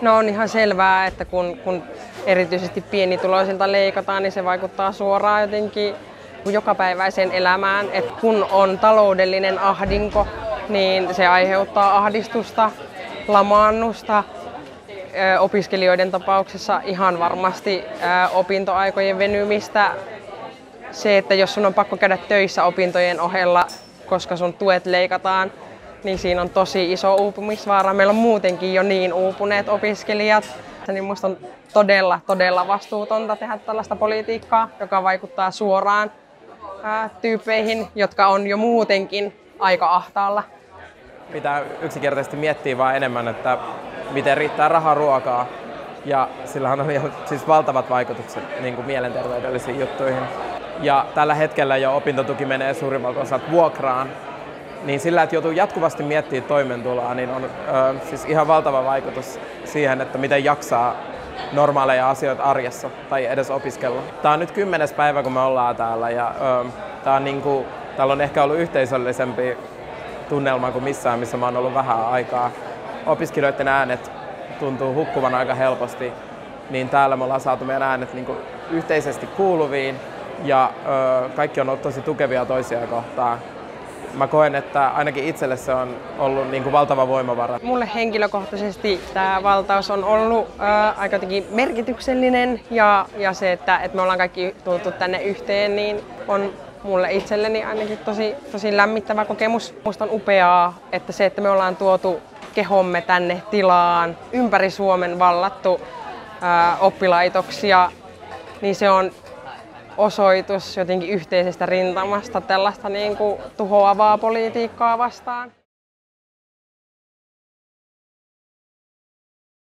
No on ihan selvää, että kun erityisesti pienituloisilta leikataan, niin se vaikuttaa suoraan jotenkin jokapäiväiseen elämään. Et kun on taloudellinen ahdinko, niin se aiheuttaa ahdistusta, lamaannusta. Opiskelijoiden tapauksessa ihan varmasti opintoaikojen venymistä. Se, että jos sun on pakko käydä töissä opintojen ohella, koska sun tuet leikataan, niin siinä on tosi iso uupumisvaara. Meillä on muutenkin jo niin uupuneet opiskelijat. Niin musta on todella vastuutonta tehdä tällaista politiikkaa, joka vaikuttaa suoraan tyyppeihin, jotka on jo muutenkin aika ahtaalla. Pitää yksinkertaisesti miettiä vaan enemmän, että miten riittää rahaa ruokaa. Ja sillähän on siis valtavat vaikutukset niin kuin mielenterveydellisiin juttuihin. Ja tällä hetkellä jo opintotuki menee suurimmalta osalta vuokraan. Niin sillä, että joutuu jatkuvasti miettimään toimeentuloa, niin on siis ihan valtava vaikutus siihen, että miten jaksaa normaaleja asioita arjessa tai edes opiskella. Tämä on nyt 10. päivä, kun me ollaan täällä ja täällä on ehkä ollut yhteisöllisempi tunnelma kuin missään, missä mä oon ollut vähän aikaa. Opiskelijoiden äänet tuntuu hukkuvan aika helposti, niin täällä me ollaan saatu meidän äänet yhteisesti kuuluviin ja kaikki on ollut tosi tukevia toisia kohtaan. Mä koen, että ainakin itselle se on ollut valtava voimavara. Mulle henkilökohtaisesti tämä valtaus on ollut aika jotenkin merkityksellinen ja se, että me ollaan kaikki tultu tänne yhteen, niin on mulle itselleni ainakin tosi lämmittävä kokemus. Musta on upeaa, että se, että me ollaan tuotu kehomme tänne tilaan, ympäri Suomen vallattu oppilaitoksia, niin se on osoitus jotenkin yhteisestä rintamasta tällaista tuhoavaa politiikkaa vastaan.